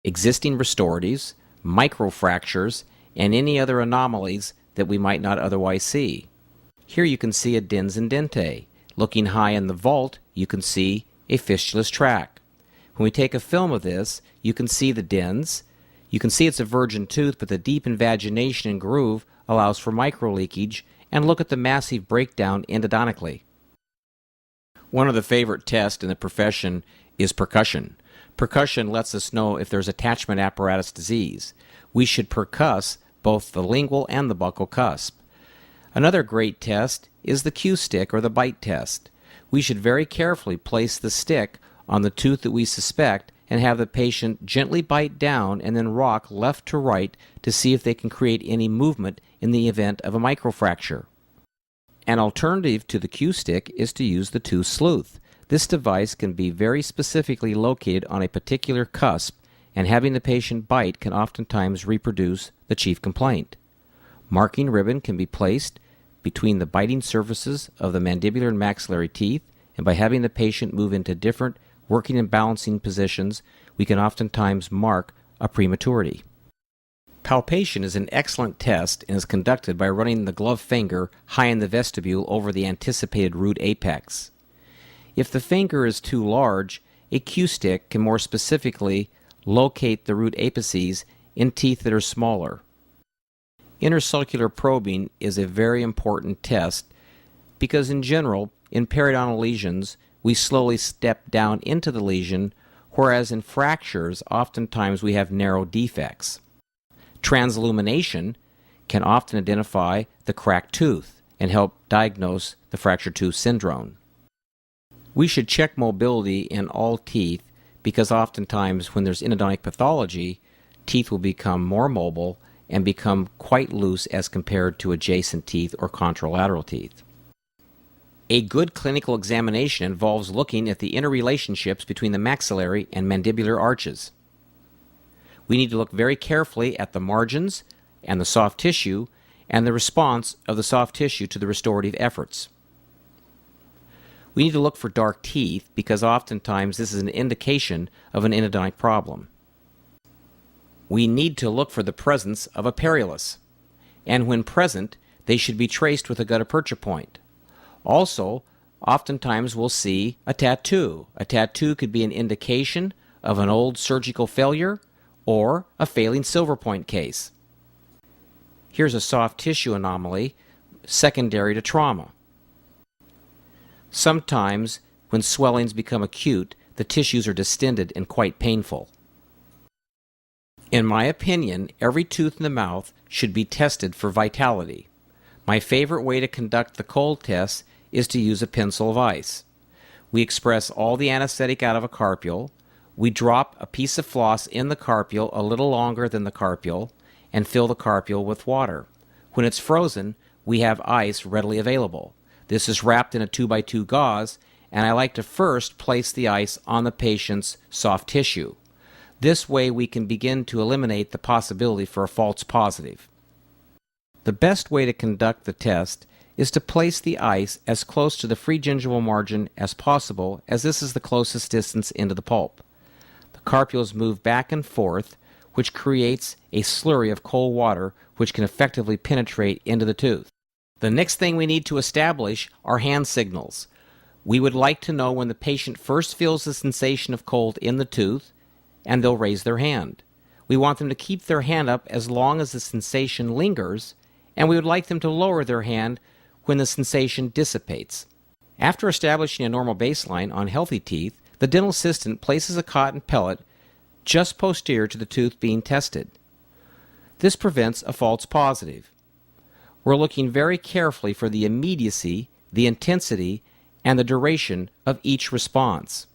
existing restoratives, microfractures, and any other anomalies that we might not otherwise see. Here you can see a dens and dente. Looking high in the vault, you can see a fistulous tract. When we take a film of this, you can see the dens. You can see it's a virgin tooth, but the deep invagination and groove allows for microleakage, and look at the massive breakdown endodontically. One of the favorite tests in the profession is percussion. Percussion lets us know if there's attachment apparatus disease. We should percuss both the lingual and the buccal cusp. Another great test is the cue stick or the bite test. We should very carefully place the stick on the tooth that we suspect and have the patient gently bite down and then rock left to right to see if they can create any movement in the event of a microfracture. An alternative to the cue stick is to use the tooth sleuth. This device can be very specifically located on a particular cusp, and having the patient bite can oftentimes reproduce the chief complaint. Marking ribbon can be placed between the biting surfaces of the mandibular and maxillary teeth, and by having the patient move into different working and balancing positions, we can oftentimes mark a prematurity. Palpation is an excellent test and is conducted by running the glove finger high in the vestibule over the anticipated root apex. If the finger is too large, a cue stick can more specifically locate the root apices in teeth that are smaller. Intercellular probing is a very important test because in general, in periodontal lesions, we slowly step down into the lesion, whereas in fractures, oftentimes we have narrow defects. Transillumination can often identify the cracked tooth and help diagnose the fractured tooth syndrome. We should check mobility in all teeth because oftentimes when there's endodontic pathology, teeth will become more mobile and become quite loose as compared to adjacent teeth or contralateral teeth. A good clinical examination involves looking at the interrelationships between the maxillary and mandibular arches. We need to look very carefully at the margins and the soft tissue and the response of the soft tissue to the restorative efforts. We need to look for dark teeth because oftentimes this is an indication of an endodontic problem. We need to look for the presence of a perilous, and when present, they should be traced with a gutta-percha point. Also, oftentimes we'll see a tattoo. A tattoo could be an indication of an old surgical failure or a failing silver point case. Here's a soft tissue anomaly secondary to trauma. Sometimes, when swellings become acute, the tissues are distended and quite painful. In my opinion, every tooth in the mouth should be tested for vitality. My favorite way to conduct the cold test is to use a pencil of ice. We express all the anesthetic out of a carpule. We drop a piece of floss in the carpule a little longer than the carpule and fill the carpule with water. When it's frozen, we have ice readily available. This is wrapped in a 2x2 gauze, and I like to first place the ice on the patient's soft tissue. This way we can begin to eliminate the possibility for a false positive. The best way to conduct the test is to place the ice as close to the free gingival margin as possible, as this is the closest distance into the pulp. The carpules move back and forth, which creates a slurry of cold water which can effectively penetrate into the tooth. The next thing we need to establish are hand signals. We would like to know when the patient first feels the sensation of cold in the tooth, and they'll raise their hand. We want them to keep their hand up as long as the sensation lingers, and we would like them to lower their hand when the sensation dissipates. After establishing a normal baseline on healthy teeth, the dental assistant places a cotton pellet just posterior to the tooth being tested. This prevents a false positive. We're looking very carefully for the immediacy, the intensity, and the duration of each response.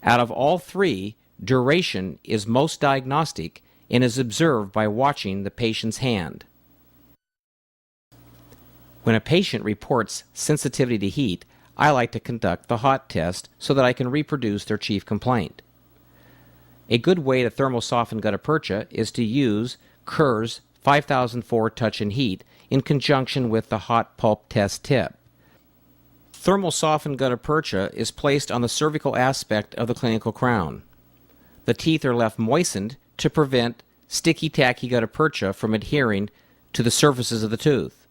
Out of all three, duration is most diagnostic and is observed by watching the patient's hand. When a patient reports sensitivity to heat, I like to conduct the hot test so that I can reproduce their chief complaint. A good way to thermosoften gutta-percha is to use Kerr's 5004 touch and heat in conjunction with the hot pulp test tip. Thermal softened gutta-percha is placed on the cervical aspect of the clinical crown. The teeth are left moistened to prevent sticky-tacky gutta percha from adhering to the surfaces of the tooth.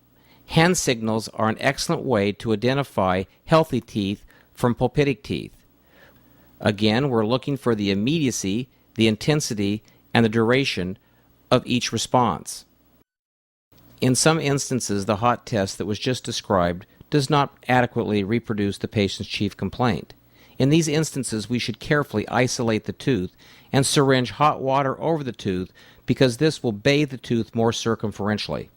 Hand signals are an excellent way to identify healthy teeth from pulpitic teeth. Again, we're looking for the immediacy, the intensity, and the duration of each response. In some instances, the hot test that was just described does not adequately reproduce the patient's chief complaint. In these instances, we should carefully isolate the tooth and syringe hot water over the tooth because this will bathe the tooth more circumferentially.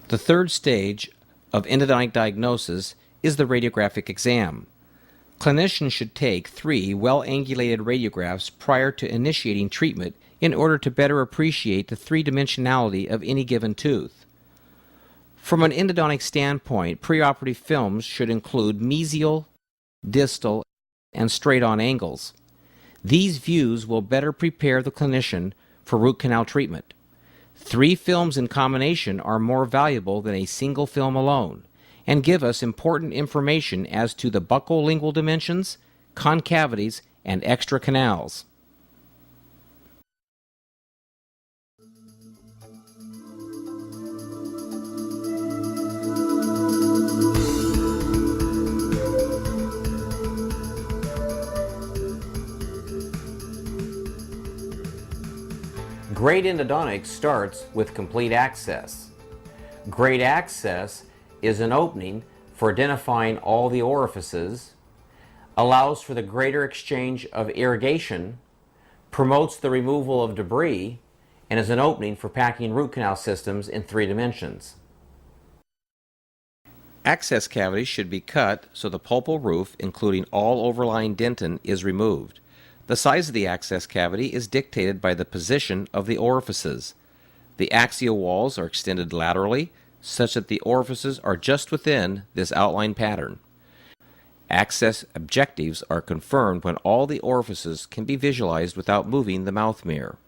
The third stage of endodontic diagnosis is the radiographic exam. Clinicians should take 3 well-angulated radiographs prior to initiating treatment in order to better appreciate the three-dimensionality of any given tooth. From an endodontic standpoint, preoperative films should include mesial, distal, and straight-on angles. These views will better prepare the clinician for root canal treatment. 3 films in combination are more valuable than a single film alone, and give us important information as to the buccolingual dimensions, concavities, and extra canals. Great endodontics starts with complete access. Great access is an opening for identifying all the orifices, allows for the greater exchange of irrigation, promotes the removal of debris, and is an opening for packing root canal systems in 3 dimensions. Access cavities should be cut so the pulpal roof, including all overlying dentin, is removed. The size of the access cavity is dictated by the position of the orifices. The axial walls are extended laterally, such that the orifices are just within this outline pattern. Access objectives are confirmed when all the orifices can be visualized without moving the mouth mirror.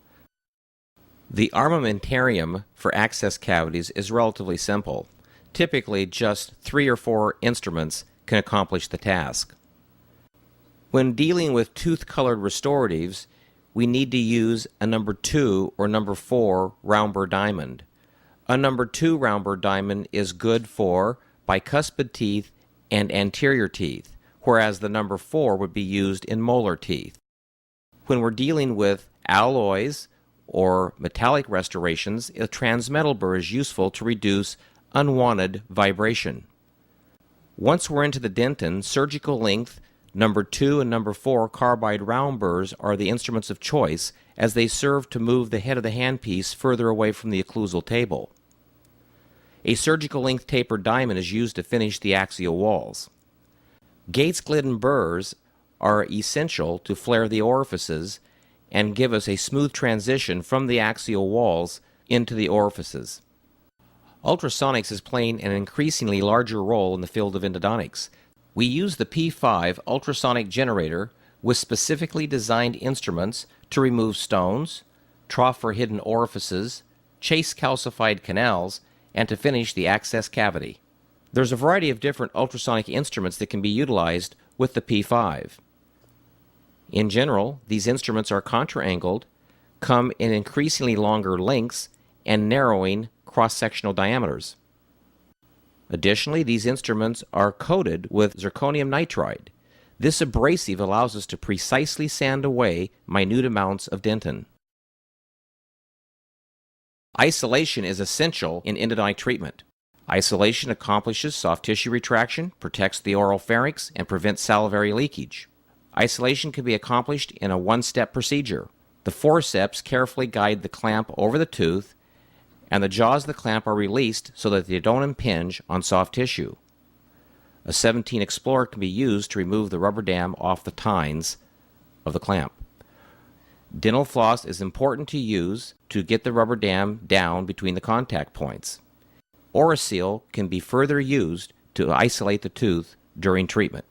The armamentarium for access cavities is relatively simple. Typically, just 3 or 4 instruments can accomplish the task. When dealing with tooth-colored restoratives, we need to use a number 2 or number 4 round burr diamond. A number 2 round burr diamond is good for bicuspid teeth and anterior teeth, whereas the number 4 would be used in molar teeth. When we're dealing with alloys or metallic restorations, a transmetal burr is useful to reduce unwanted vibration. Once we're into the dentin, surgical length number 2 and number 4 carbide round burrs are the instruments of choice as they serve to move the head of the handpiece further away from the occlusal table. A surgical length tapered diamond is used to finish the axial walls. Gates-Glidden burrs are essential to flare the orifices and give us a smooth transition from the axial walls into the orifices. Ultrasonics is playing an increasingly larger role in the field of endodontics. We use the P5 ultrasonic generator with specifically designed instruments to remove stones, trough for hidden orifices, chase calcified canals, and to finish the access cavity. There's a variety of different ultrasonic instruments that can be utilized with the P5. In general, these instruments are contra-angled, come in increasingly longer lengths, and narrowing cross-sectional diameters. Additionally, these instruments are coated with zirconium nitride. This abrasive allows us to precisely sand away minute amounts of dentin. Isolation is essential in endodontic treatment. Isolation accomplishes soft tissue retraction, protects the oral pharynx, and prevents salivary leakage. Isolation can be accomplished in a one-step procedure. The forceps carefully guide the clamp over the tooth, and the jaws of the clamp are released so that they don't impinge on soft tissue. A 17 Explorer can be used to remove the rubber dam off the tines of the clamp. Dental floss is important to use to get the rubber dam down between the contact points. Oroseal can be further used to isolate the tooth during treatment.